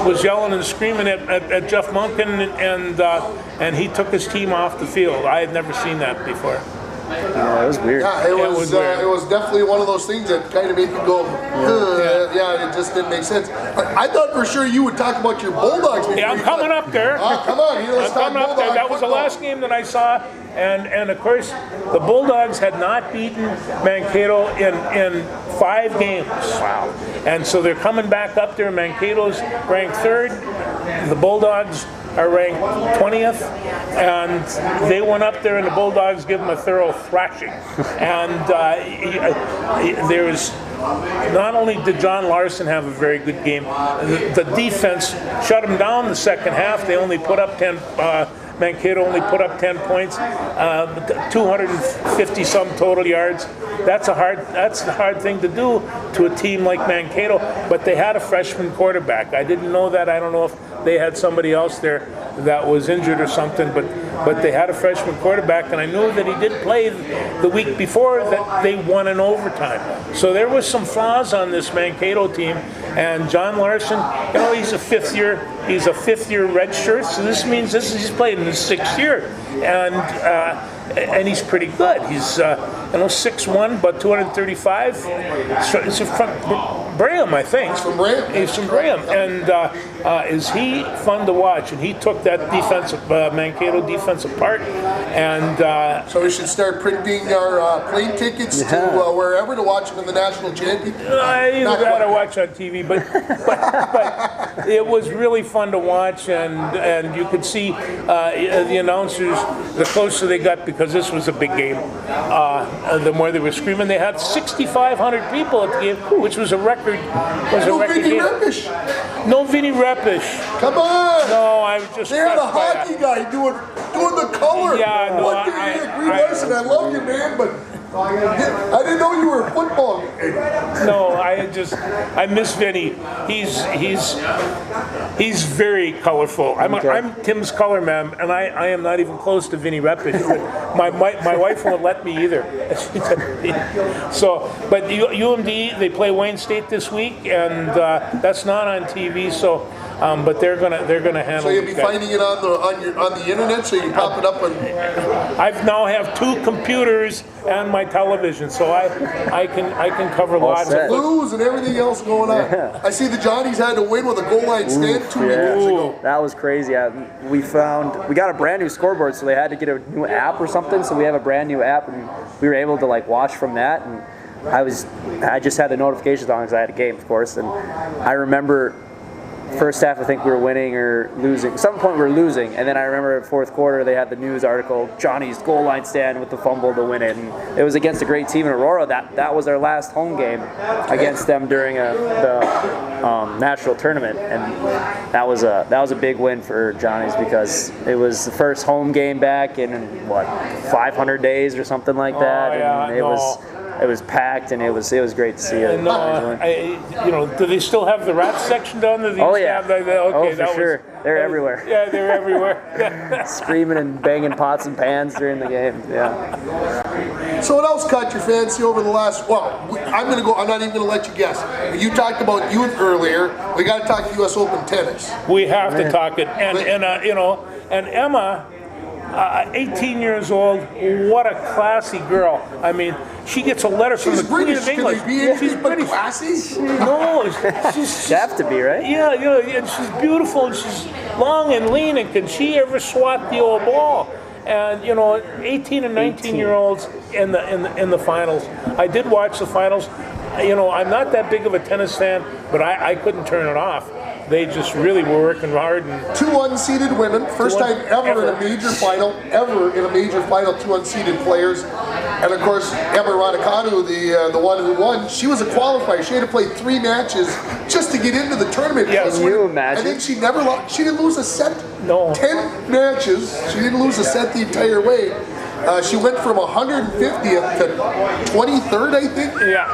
was yelling and screaming at Jeff Monken, and he took his team off the field. I had never seen that before. Yeah, it was weird. Yeah, it was definitely one of those things that kind of made you go, yeah, it just didn't make sense. I thought for sure you would talk about your Bulldogs. Yeah, I'm coming up there. Come on, let's talk coming up there. That was the last game that I saw, and of course, the Bulldogs had not beaten Mankato in 5 games. Wow. And so they're coming back up there. Mankato's ranked 3rd. The Bulldogs are ranked 20th, and they went up there, and the Bulldogs give them a thorough thrashing. And there was not only did John Larson have a very good game, the defense shut him down the second half. They only put up 10. Mankato only put up 10 points, 250 some total yards. That's a hard thing to do to a team like Mankato. But they had a freshman quarterback. I didn't know that. I don't know if they had somebody else there that was injured or something, but they had a freshman quarterback, and I knew that he did play the week before that they won in overtime. So there was some flaws on this Mankato team, and John Larson, he's a fifth year redshirt, so this means he's played in his 6th year, and he's pretty good. He's 6'1", but 235. So it's from Braham, I think. He's from Braham, and is he fun to watch? And he took that Mankato defense apart, and so we should start printing our plane tickets to wherever to watch him in the national championship. I'd rather watch on TV, but it was really fun to watch, and you could see the announcers, the closer they got, because this was a big game, the more they were screaming. They had 6,500 people at the game, which was a record. No Vinny Repish. Come on. No, I was just. They had a hockey guy doing the color. Yeah, no, I love you, man, but I didn't know you were a football guy. No, I miss Vinny. He's very colorful. I'm Tim's color man, and I am not even close to Vinny Repish. But my wife won't let me either. So, but UMD, they play Wayne State this week, and that's not on TV. So. But they're gonna handle. So you'll be finding it on the internet, so you can pop it up on. I now have 2 computers and my television, so I can cover lots of blues and everything else going on. Yeah. I see the Johnnies had to win with a goal line stand 2 years ago. That was crazy. We got a brand new scoreboard, so they had to get a new app or something. So we have a brand new app, and we were able to watch from that. And I just had the notifications on because I had a game, of course, and I remember. First half, I think we were winning or losing. At some point, we were losing, and then I remember fourth quarter, they had the news article, Johnny's goal line stand with the fumble to win it, and it was against a great team in Aurora. That was our last home game against them during the national tournament, and that was a big win for Johnny's because it was the first home game back in 500 days or something like that, and it was packed, and it was great to see it. Do they still have the rap section down there? Oh yeah. For sure. They're everywhere. Yeah, they're everywhere. Screaming and banging pots and pans during the game. Yeah. So what else caught your fancy over the last? Well, I'm not even gonna let you guess. You talked about youth earlier. We got to talk U.S. Open tennis. We have to talk it, and Emma. 18 years old, what a classy girl. I mean, she gets a letter from the Queen of England. She's British. Classy? No, she's you have to be, right? Yeah, and she's beautiful, and she's long and lean, and can she ever swat the old ball? And 18 and 19-year-olds in the finals. I did watch the finals. I'm not that big of a tennis fan, but I couldn't turn it off. They just really were working hard. And 2 unseeded women, first time ever in a major final, 2 unseeded players. And of course, Emma Raducanu, the one who won, she was a qualifier. She had to play 3 matches just to get into the tournament. Yes. Can you imagine? I think she never lost. She didn't lose a set. No. 10 matches. She didn't lose a set the entire way. She went from 150th to 23rd, I think. Yeah.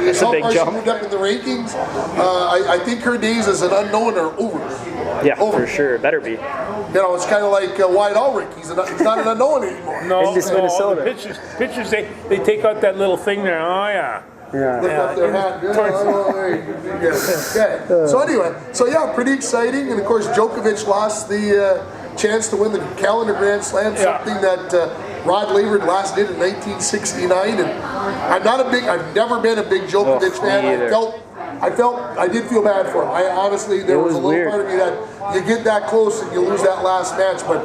That's a big jump. She moved up in the rankings. I think her days as an unknown are over. Yeah, for sure. Better be. It's kind of like Wyatt Ulrich. He's not an unknown anymore. No, Minnesota. The pitchers, they take out that little thing there. Oh, yeah. Yeah. Lift up their hat. Okay. So anyway, pretty exciting. And of course, Djokovic lost the chance to win the calendar Grand Slam, something that Rod Laver last did in 1969, and I've never been a big Djokovic fan. I did feel bad for him. There was a little weird part of me that you get that close and you lose that last match, but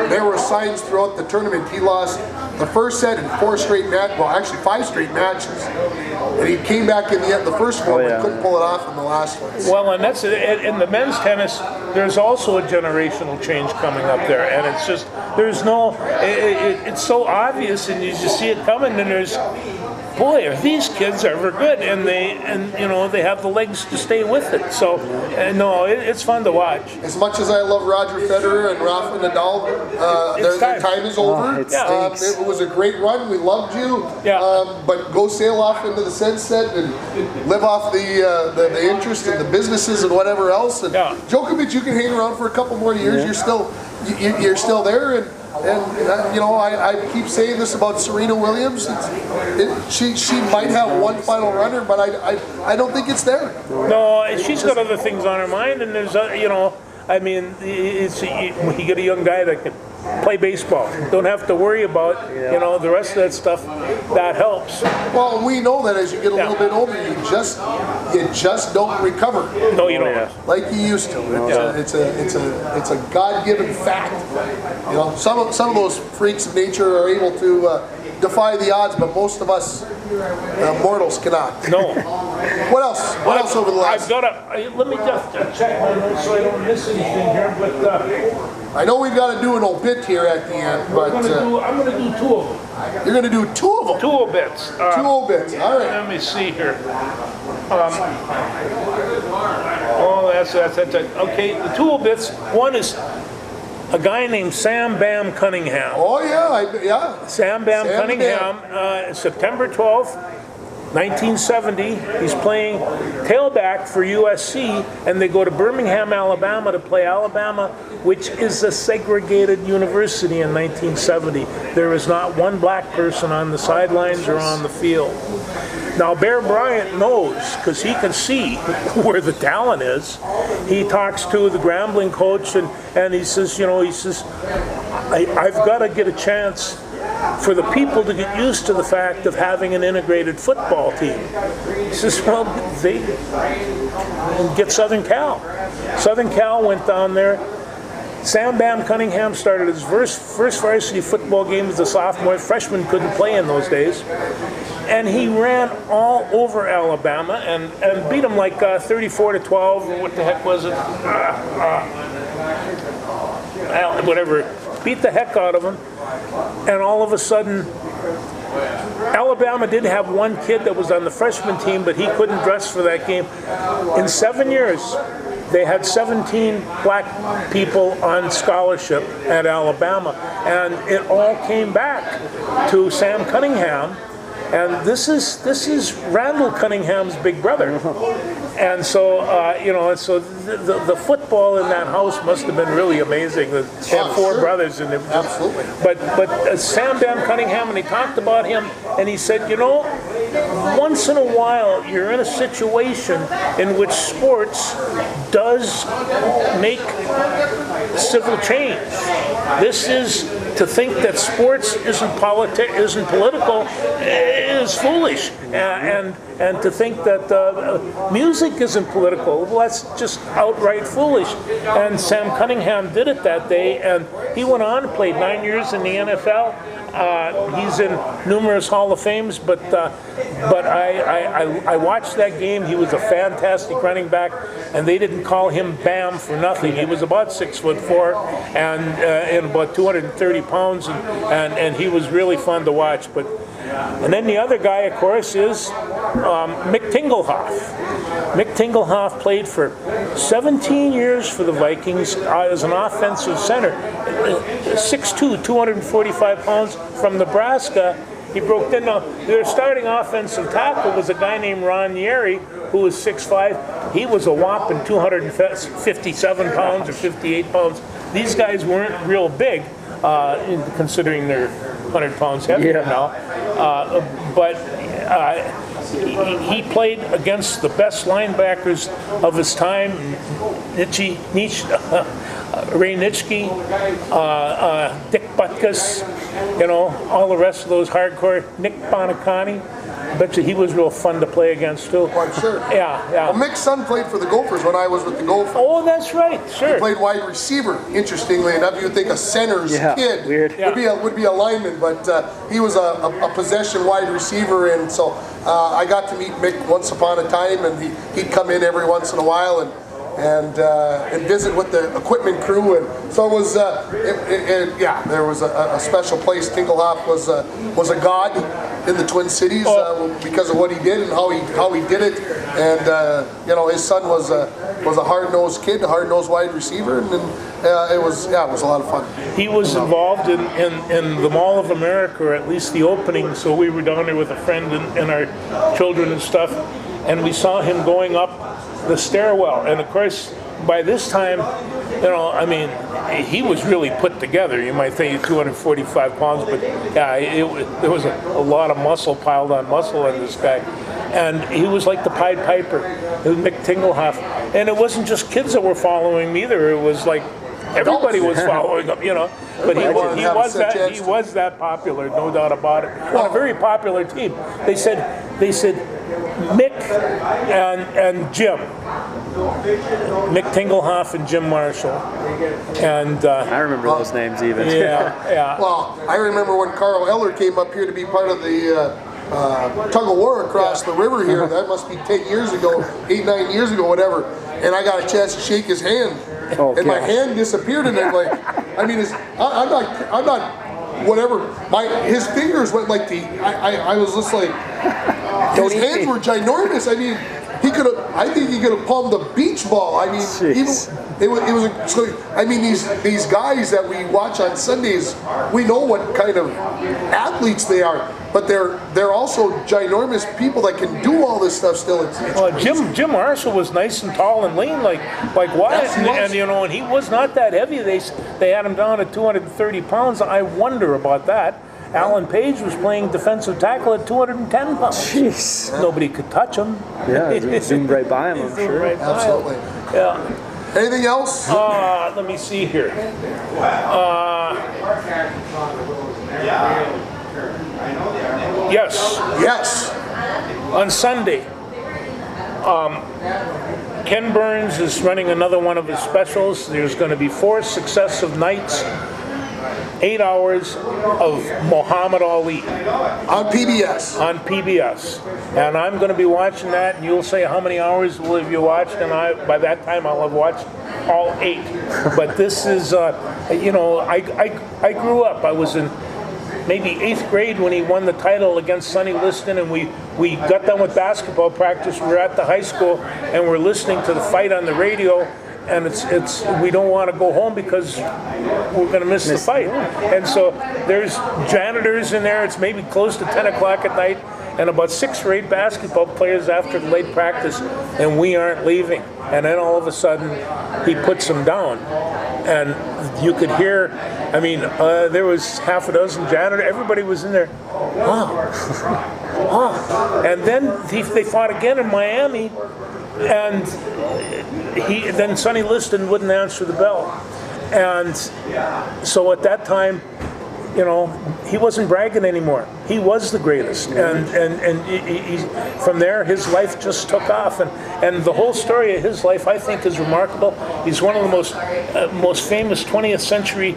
there were signs throughout the tournament. He lost the first set in 5 straight matches, and he came back in the first one, but couldn't pull it off in the last one. Well, and that's in the men's tennis. There's also a generational change coming up there, and it's just it's so obvious, and you just see it coming. And there's, boy, are these kids ever good? And they have the legs to stay with it. So it's fun to watch. As much as I love Roger Federer and Rafa Nadal, their time is over. It was a great run. We loved you. But go sail off into the sunset and live off the interest in the businesses and whatever else. And Djokovic, you can hang around for a couple more years. You're still there. And I keep saying this about Serena Williams. She might have one final runner, but I don't think it's there. No, she's got other things on her mind, and there's when you get a young guy that can play baseball, don't have to worry about the rest of that stuff. That helps. Well, we know that as you get a little bit older, you just don't recover. No, you don't. Like you used to. It's a God-given fact. Some of those freaks of nature are able to defy the odds, but most of us mortals cannot. No. What else? What else over the last? Let me just check my notes so I don't miss anything here. But I know we've got to do an obit here at the end, but I'm going to do 2 of them. You're going to do 2 of them. 2 obits. 2 obits. All right. Let me see here. That's okay. The 2 obits. One is a guy named Sam Bam Cunningham. Oh yeah. Sam Bam Cunningham. September 12th, 1970. He's playing tailback for USC, and they go to Birmingham, Alabama to play Alabama, which is a segregated university in 1970. There is not one black person on the sidelines or on the field. Now, Bear Bryant knows, because he can see where the talent is. He talks to the Grambling coach, and he says, I've got to get a chance for the people to get used to the fact of having an integrated football team. He says, well, they get Southern Cal. Southern Cal went down there. Sam Bam Cunningham started his first varsity football game as a sophomore. Freshmen couldn't play in those days. And he ran all over Alabama and beat them like 34-12, or what the heck was it? Whatever. Beat the heck out of them. And all of a sudden, Alabama did have one kid that was on the freshman team, but he couldn't dress for that game. In 7 years, they had 17 black people on scholarship at Alabama. And it all came back to Sam Cunningham. And this is Randall Cunningham's big brother, and so so the football in that house must have been really amazing. They had 4 brothers, and absolutely. But Sam Bam Cunningham, and he talked about him, and he said, once in a while you're in a situation in which sports does make civil change. This is to think that sports isn't political is foolish, and to think that music isn't political, well, that's just outright foolish. And Sam Cunningham did it that day, and he went on and played 9 years in the NFL. He's in numerous Hall of Fames, but I watched that game. He was a fantastic running back, and they didn't call him Bam for nothing. He was about 6'4" and about 230 pounds, and he was really fun to watch. And then the other guy, of course, is Mick Tingelhoff. Mick Tingelhoff played for 17 years for the Vikings as an offensive center. 6'2", 245 pounds, from Nebraska. He broke in. Now, their starting offensive tackle was a guy named Ron Yeri, who was 6'5". He was a whopping 257 pounds or 58 pounds. These guys weren't real big, considering they're 100 pounds heavier now. But he played against the best linebackers of his time, Ray Nitschke, Dick Butkus, all the rest of those hardcore. Nick Bonacani. I bet you he was real fun to play against too. Oh, I'm sure. Yeah. Well, Mick's son played for the Gophers when I was with the Gophers. Oh, that's right. Sure. He played wide receiver. Interestingly enough, you would think a center's kid would be a lineman, but he was a possession wide receiver, and so I got to meet Mick once upon a time, and he'd come in every once in a while and visit with the equipment crew, and so it was there was a special place. Tingelhoff was a god in the Twin Cities because of what he did and how he did it, and his son was a hard-nosed kid, a hard-nosed wide receiver, and it was a lot of fun. He was involved in the Mall of America, or at least the opening, so we were down there with a friend and our children and stuff, and we saw him going up the stairwell, and of course by this time, he was really put together. You might think 245 pounds, but there was a lot of muscle piled on muscle in this guy, and he was like the Pied Piper. It was Mick Tingelhoff, and it wasn't just kids that were following him either. It was like everybody was following him, But he was that popular, no doubt about it. On a very popular team. They said Mick and Jim. Mick Tingelhoff and Jim Marshall. And I remember those names even. Yeah. Well, I remember when Carl Eller came up here to be part of the tug of war across the river here. That must be 10 years ago, 8, 9 years ago, whatever. And I got a chance to shake his hand, and my hand disappeared. And I'm like, I'm not, whatever. His fingers went like I was just like, his hands were ginormous. I think he could have palmed a beach ball. These guys that we watch on Sundays, we know what kind of athletes they are, but they're also ginormous people that can do all this stuff still. Jim Marshall was nice and tall and lean like Wyatt, and he was not that heavy. They had him down at 230 pounds. I wonder about that. Alan Page was playing defensive tackle at 210 pounds. Jeez. Nobody could touch him. Yeah, zoomed right by him, I'm sure. Absolutely. Yeah. Anything else? Let me see here. Yes. On Sunday, Ken Burns is running another one of his specials. There's going to be 4 successive nights, 8 hours of Muhammad Ali. On PBS. On PBS. And I'm going to be watching that, and you'll say how many hours will have you watched, and by that time I'll have watched all 8. But this is, I grew up. I was in maybe 8th grade when he won the title against Sonny Liston, and we got done with basketball practice. We were at the high school, and we're listening to the fight on the radio, and it's we don't want to go home because we're going to miss the fight. And so there's janitors in there. It's maybe close to 10 o'clock at night, and about 6 or 8 basketball players after the late practice, and we aren't leaving. And then all of a sudden, he puts them down, and you could hear. There was half a dozen janitors. Everybody was in there. And then they fought again in Miami, and then Sonny Liston wouldn't answer the bell, and so at that time, he wasn't bragging anymore. He was the greatest, and he, from there his life just took off, and the whole story of his life I think is remarkable. He's one of the most famous 20th century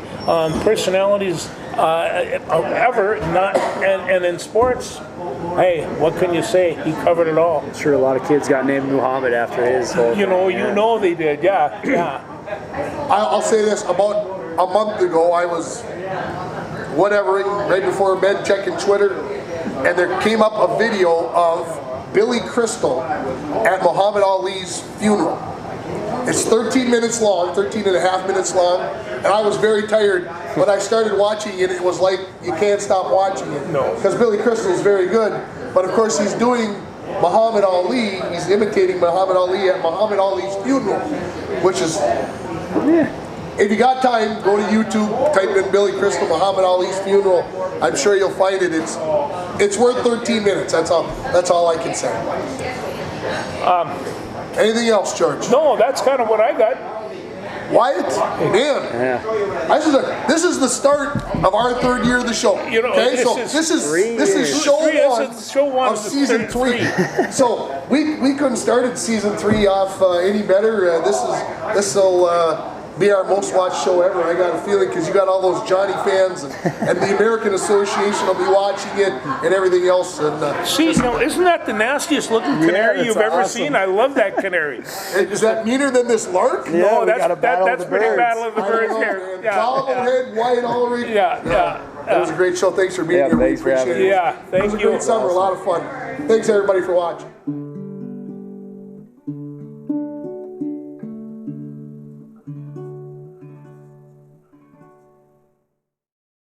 personalities ever. And in sports, hey, what can you say? He covered it all. I'm sure a lot of kids got named Muhammad after his whole thing. They did. Yeah. I'll say this: about a month ago, I was right before bed checking Twitter, and there came up a video of Billy Crystal at Muhammad Ali's funeral. It's 13 minutes long, 13 and a half minutes long, and I was very tired, but I started watching it. It was like you can't stop watching it. No. Because Billy Crystal is very good, but of course he's doing Muhammad Ali, he's imitating Muhammad Ali at Muhammad Ali's funeral, which is... If you got time, go to YouTube, type in Billy Crystal, Muhammad Ali's funeral. I'm sure you'll find it. It's worth 13 minutes. That's all I can say. Anything else, George? No, that's kind of what I got. Wyatt, man, this is the start of our third year of the show. You know, okay, this is show one of season 3. So we couldn't started season 3 off any better. This will be our most watched show ever. I got a feeling because you got all those Johnny fans and the American Association will be watching it and everything else. And see, isn't that the nastiest looking canary you've ever seen? I love that canary. Is that meaner than this lark? Yeah, no, we that's got a battle that's of the pretty birds. battle of the birds here. Bobblehead, White Ulrich. Yeah. That was a great show. Thanks for being here. We thanks for appreciate having it. me. Yeah, thank It was a you. great summer. A lot of fun. Thanks everybody for watching.